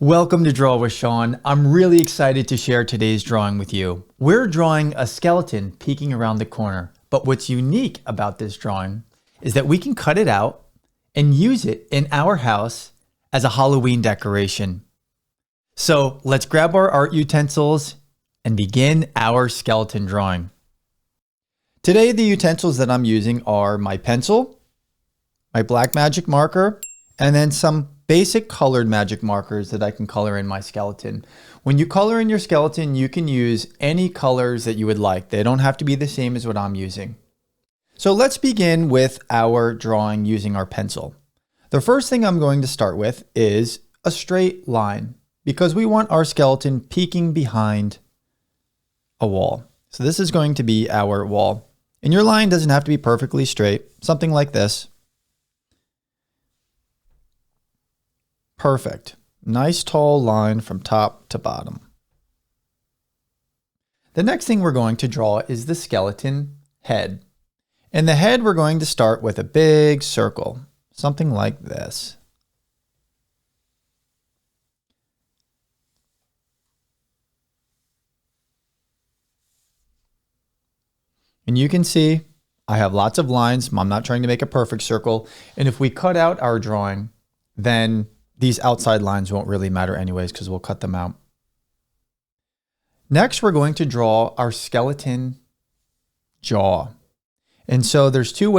Welcome to Draw with Sean. I'm really excited to share today's drawing with you. We're drawing a skeleton peeking around the corner, but what's unique about this drawing is that we can cut it out and use it in our house as a Halloween decoration. So let's grab our art utensils and begin our skeleton drawing. Today, the utensils that I'm using are my pencil, my black magic marker, and then some basic colored magic markers that I can color in my skeleton. When you color in your skeleton, you can use any colors that you would like. They don't have to be the same as what I'm using. So let's begin with our drawing using our pencil. The first thing I'm going to start with is a straight line because we want our skeleton peeking behind a wall. So this is going to be our wall. And your line doesn't have to be perfectly straight, something like this. Perfect. Nice tall line from top to bottom. The next thing we're going to draw is the skeleton head. In the head, we're going to start with a big circle, something like this. And you can see I have lots of lines. I'm not trying to make a perfect circle. And if we cut out our drawing, then these outside lines won't really matter anyways because we'll cut them out. Next, we're going to draw our skeleton jaw. And so there's two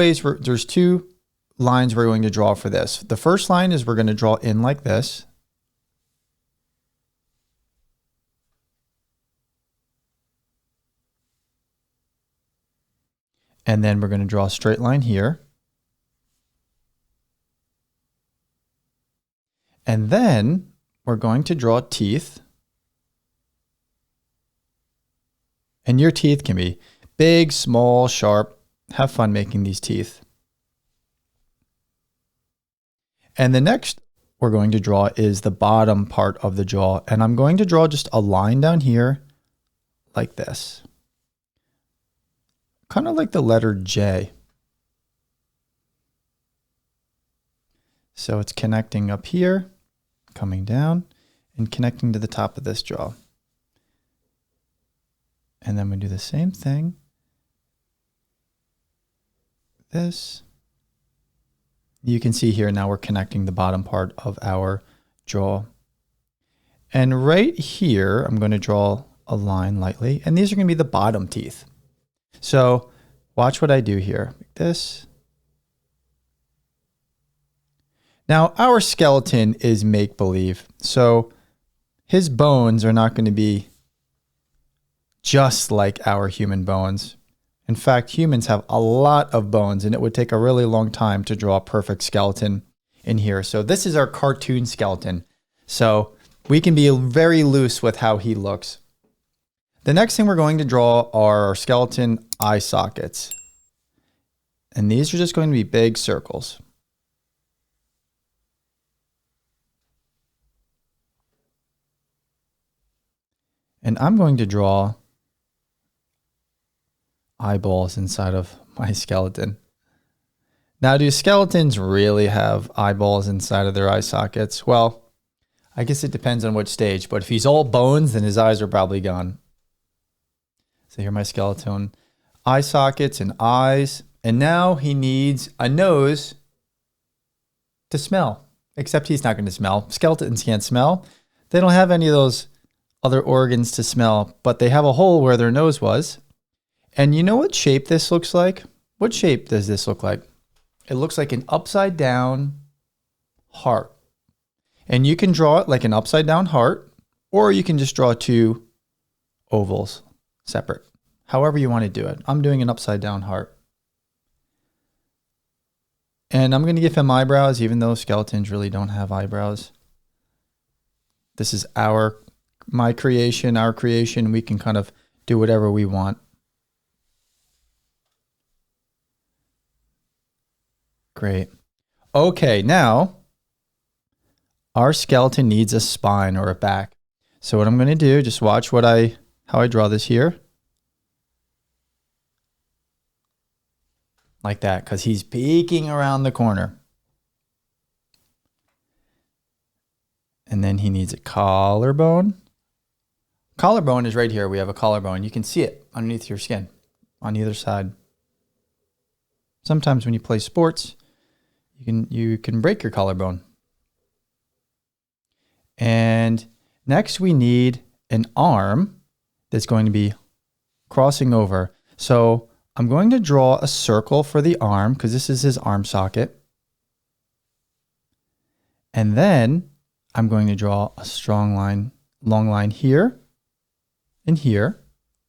lines we're going to draw for this. The first line is we're going to draw in like this. And then we're going to draw a straight line here. And then we're going to draw teeth. And your teeth can be big, small, sharp. Have fun making these teeth. And the next we're going to draw is the bottom part of the jaw. And I'm going to draw just a line down here like this. Kind of like the letter J. So it's connecting up here, coming down, and connecting to the top of this jaw. And then we do the same thing. This. You can see here now we're connecting the bottom part of our jaw. And right here, I'm going to draw a line lightly, and these are going to be the bottom teeth. So watch what I do here, like this. Now, our skeleton is make-believe, so his bones are not going to be just like our human bones. In fact, humans have a lot of bones, and it would take a really long time to draw a perfect skeleton in here. So this is our cartoon skeleton. So we can be very loose with how he looks. The next thing we're going to draw are our skeleton eye sockets. And these are just going to be big circles. And I'm going to draw eyeballs inside of my skeleton. Now, do skeletons really have eyeballs inside of their eye sockets? Well, I guess it depends on which stage, but if he's all bones, then his eyes are probably gone. So here are my skeleton eye sockets and eyes. And now he needs a nose to smell, except he's not going to smell. Skeletons can't smell. They don't have any of those other organs to smell, but they have a hole where their nose was. And you know what shape this looks like? What shape does this look like? It looks like an upside down heart. And you can draw it like an upside down heart, or you can just draw two ovals separate. However you want to do it. I'm doing an upside down heart. And I'm going to give him eyebrows, even though skeletons really don't have eyebrows. This is my creation, our creation. We can kind of do whatever we want. Great. Okay, now our skeleton needs a spine or a back. So what I'm going to do, just watch how I draw this here. Like that, because he's peeking around the corner. And then he needs a collarbone. Collarbone is right here. We have a collarbone. You can see it underneath your skin on either side. Sometimes when you play sports, you can break your collarbone. And next we need an arm that's going to be crossing over. So I'm going to draw a circle for the arm because this is his arm socket. And then I'm going to draw a strong line, long line here and here.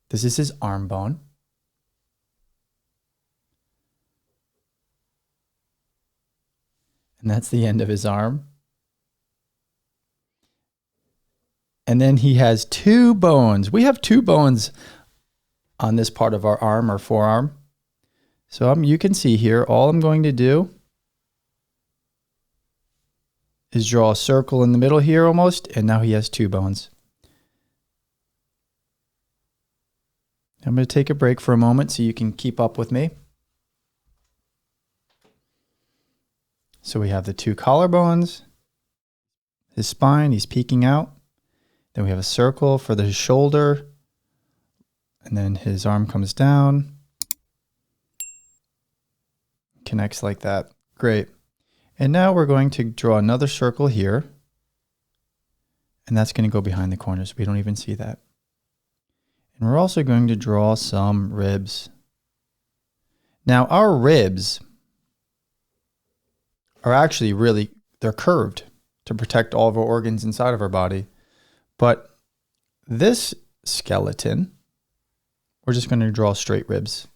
This is his arm bone. And that's the end of his arm. And then he has two bones. We have two bones on this part of our arm or forearm. So you can see here, all I'm going to do is draw a circle in the middle here almost, and now he has two bones. I'm going to take a break for a moment so you can keep up with me. So we have the two collarbones, his spine, he's peeking out. Then we have a circle for the shoulder, and then his arm comes down, connects like that. Great. And now we're going to draw another circle here, and that's going to go behind the corners. We don't even see that. And we're also going to draw some ribs. Now our ribs are actually they're curved to protect all of our organs inside of our body. But this skeleton, we're just going to draw straight ribs.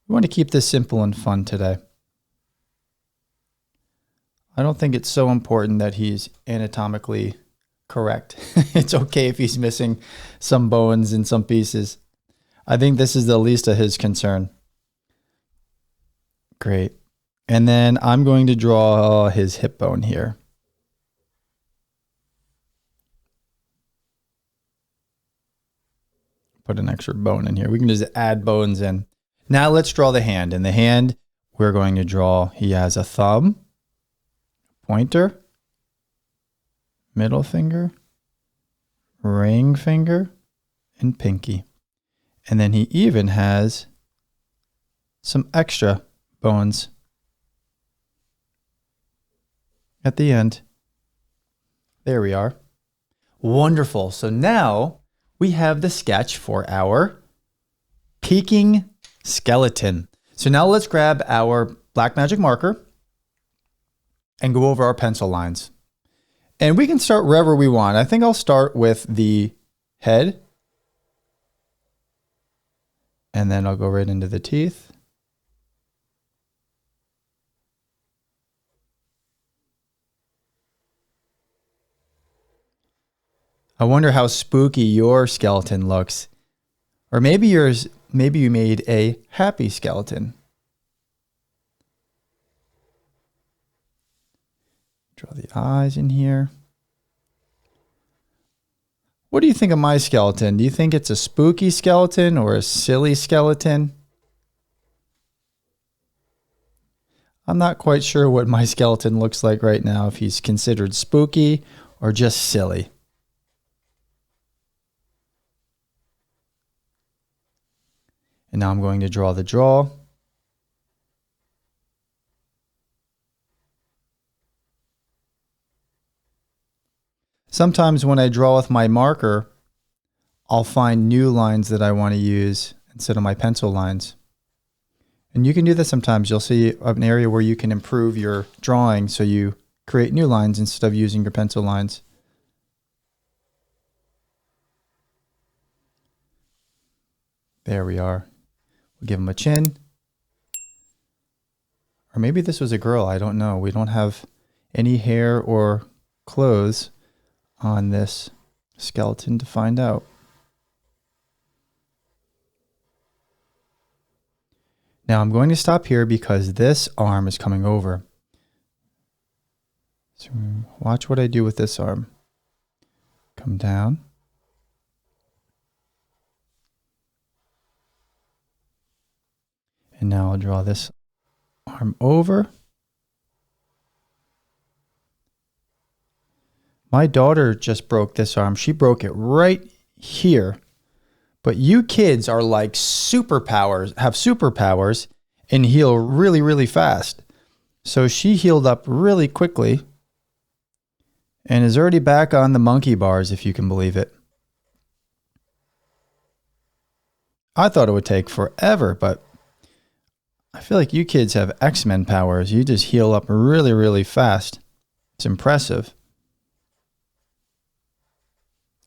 We want to keep this simple and fun today. I don't think it's so important that he's anatomically correct. It's okay if he's missing some bones in some pieces. I think this is the least of his concern. Great. And then I'm going to draw his hip bone here. Put an extra bone in here. We can just add bones in. Now let's draw the hand. In the hand, we're going to draw, he has a thumb, pointer, middle finger, ring finger, and pinky. And then he even has some extra bones at the end. There we are. Wonderful. So now we have the sketch for our peeking skeleton. So now let's grab our black magic marker and go over our pencil lines. And we can start wherever we want. I think I'll start with the head. And then I'll go right into the teeth. I wonder how spooky your skeleton looks. Or maybe you made a happy skeleton. Draw the eyes in here. What do you think of my skeleton? Do you think it's a spooky skeleton or a silly skeleton? I'm not quite sure what my skeleton looks like right now, if he's considered spooky or just silly. And now I'm going to draw the jaw. Sometimes when I draw with my marker, I'll find new lines that I want to use instead of my pencil lines. And you can do this sometimes. You'll see an area where you can improve your drawing so you create new lines instead of using your pencil lines. There we are. We'll give him a chin. Or maybe this was a girl. I don't know. We don't have any hair or clothes on this skeleton to find out. Now I'm going to stop here because this arm is coming over. So watch what I do with this arm. Come down. And now I'll draw this arm over. My daughter just broke this arm. She broke it right here. But you kids are like superpowers, have superpowers, and heal really, really fast. So she healed up really quickly and is already back on the monkey bars, if you can believe it. I thought it would take forever, but I feel like you kids have X-Men powers. You just heal up really, really fast. It's impressive.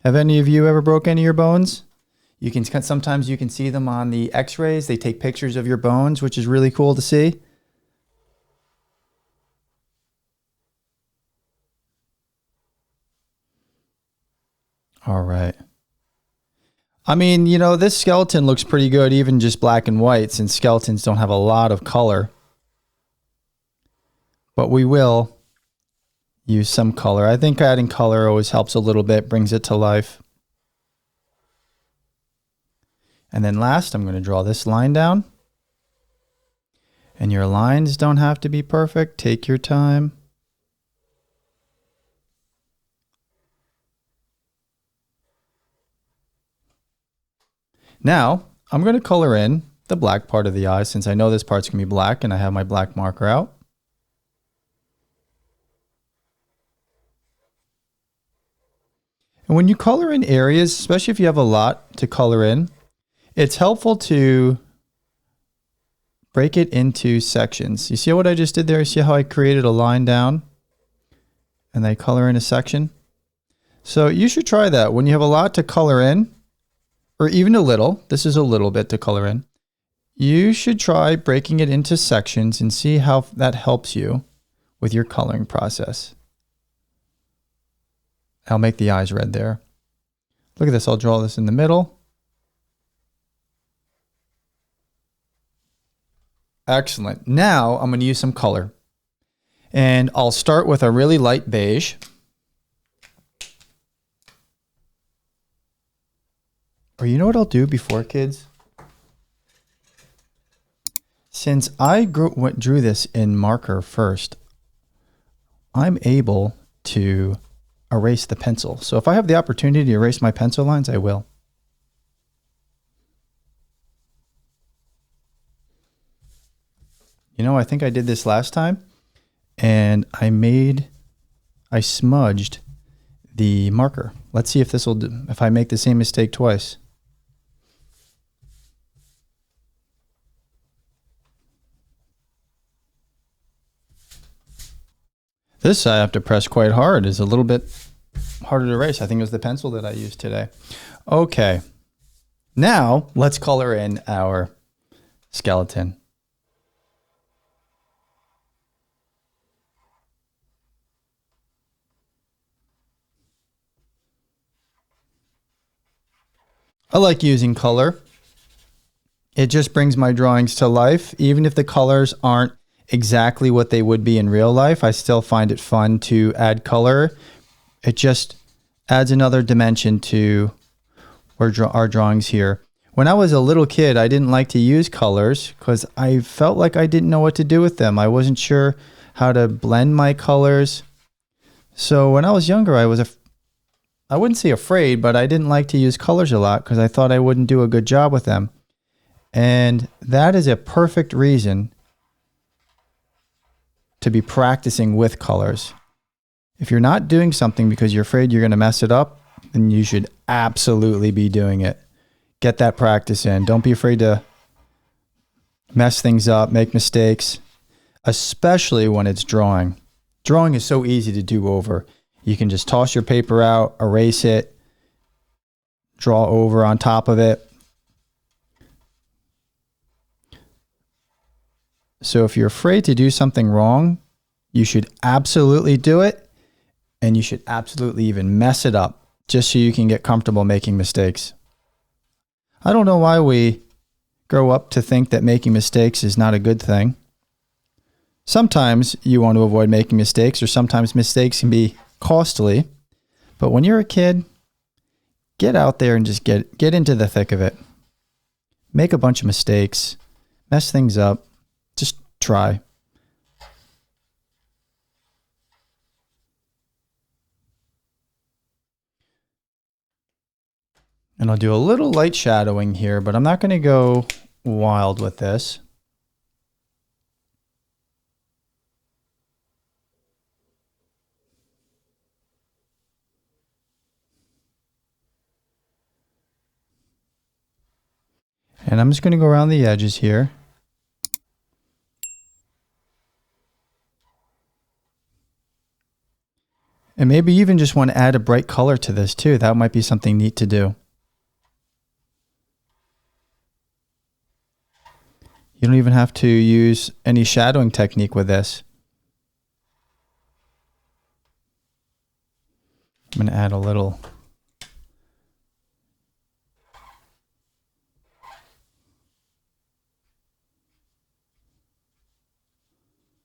Have any of you ever broke any of your bones? Sometimes you can see them on the x-rays. They take pictures of your bones, which is really cool to see. All right. I mean, you know, this skeleton looks pretty good, even just black and white, since skeletons don't have a lot of color. But we will use some color. I think adding color always helps a little bit, brings it to life. And then last, I'm going to draw this line down. And your lines don't have to be perfect. Take your time. Now, I'm going to color in the black part of the eye since I know this part's going to be black and I have my black marker out. And when you color in areas, especially if you have a lot to color in, it's helpful to break it into sections. You see what I just did there? You see how I created a line down and I color in a section? So you should try that. When you have a lot to color in, or even a little, this is a little bit to color in, you should try breaking it into sections and see how that helps you with your coloring process. I'll make the eyes red there. Look at this, I'll draw this in the middle. Excellent. Now I'm going to use some color. And I'll start with a really light beige. Or you know what I'll do before, kids? Since I drew this in marker first, I'm able to erase the pencil. So if I have the opportunity to erase my pencil lines, I will. You know, I think I did this last time and I smudged the marker. Let's see if this will do, if I make the same mistake twice. This I have to press quite hard. It's a little bit harder to erase. I think it was the pencil that I used today. Okay. Now let's color in our skeleton. I like using color. It just brings my drawings to life. Even if the colors aren't exactly what they would be in real life, I still find it fun to add color. It just adds another dimension to our drawings here. When I was a little kid, I didn't like to use colors because I felt like I didn't know what to do with them. I wasn't sure how to blend my colors. So when I was younger, I wouldn't say afraid, but I didn't like to use colors a lot because I thought I wouldn't do a good job with them. And that is a perfect reason to be practicing with colors. If you're not doing something because you're afraid you're going to mess it up, then you should absolutely be doing it. Get that practice in. Don't be afraid to mess things up, make mistakes, especially when it's drawing. Drawing is so easy to do over. You can just toss your paper out, erase it, draw over on top of it. So if you're afraid to do something wrong, you should absolutely do it, and you should absolutely even mess it up just so you can get comfortable making mistakes. I don't know why we grow up to think that making mistakes is not a good thing. Sometimes you want to avoid making mistakes, or sometimes mistakes can be costly. But when you're a kid, get out there and just get into the thick of it. Make a bunch of mistakes, mess things up, just try. And I'll do a little light shadowing here, but I'm not going to go wild with this. And I'm just going to go around the edges here. And maybe you even just want to add a bright color to this too. That might be something neat to do. You don't even have to use any shadowing technique with this. I'm going to add a little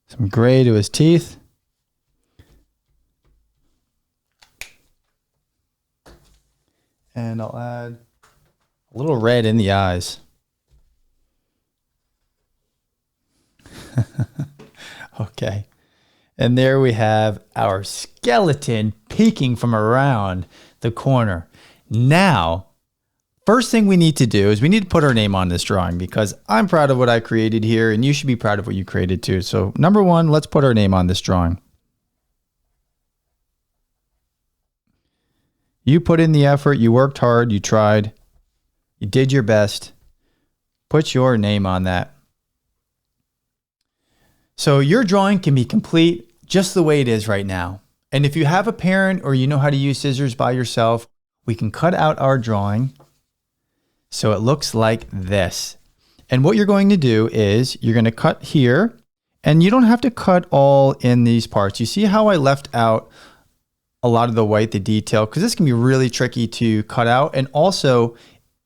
some gray to his teeth. And I'll add a little red in the eyes. Okay. And there we have our skeleton peeking from around the corner. Now, first thing we need to do is we need to put our name on this drawing, because I'm proud of what I created here and you should be proud of what you created too. So number one, let's put our name on this drawing. You put in the effort, you worked hard, you tried, you did your best. Put your name on that. So your drawing can be complete just the way it is right now. And if you have a parent or you know how to use scissors by yourself, we can cut out our drawing so it looks like this. And what you're going to do is you're going to cut here, and you don't have to cut all in these parts. You see how I left out a lot of the white, the detail, because this can be really tricky to cut out. And also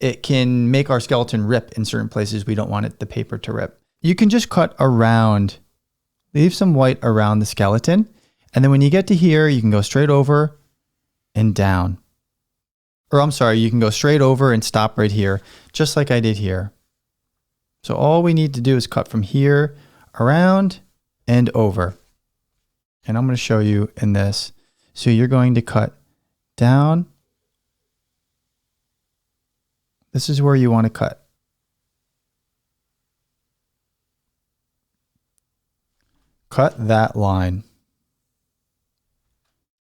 it can make our skeleton rip in certain places we don't want the paper to rip. You can just cut around, leave some white around the skeleton. And then when you get to here, you can go straight over and down. Or I'm sorry, you can go straight over and stop right here, just like I did here. So all we need to do is cut from here, around, and over. And I'm going to show you in this. So you're going to cut down. This is where you want to cut. Cut that line.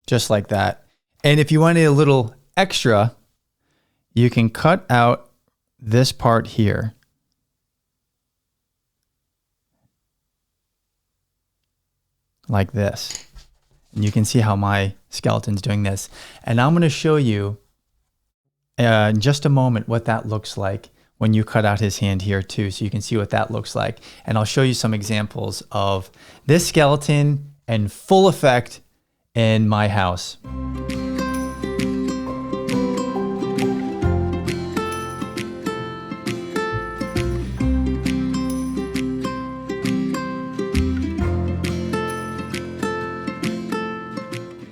Just like that. And if you want a little extra, you can cut out this part here. Like this. And you can see how my skeleton's doing this. And I'm going to show you in just a moment what that looks like when you cut out his hand here too, so you can see what that looks like. And I'll show you some examples of this skeleton in full effect in my house.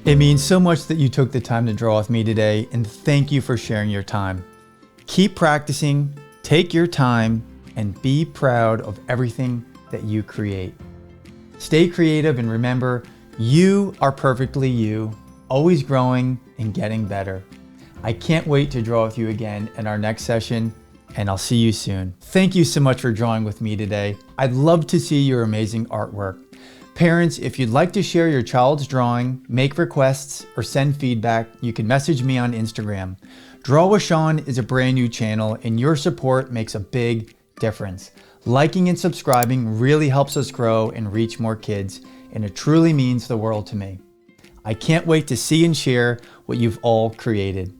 It means so much that you took the time to draw with me today, and thank you for sharing your time. Keep practicing, take your time, and be proud of everything that you create. Stay creative, and remember, you are perfectly you, always growing and getting better. I can't wait to draw with you again in our next session, and I'll see you soon. Thank you so much for drawing with me today. I'd love to see your amazing artwork. Parents, if you'd like to share your child's drawing, make requests, or send feedback, you can message me on Instagram. Draw with Sean is a brand new channel, and your support makes a big difference. Liking and subscribing really helps us grow and reach more kids, and it truly means the world to me. I can't wait to see and share what you've all created.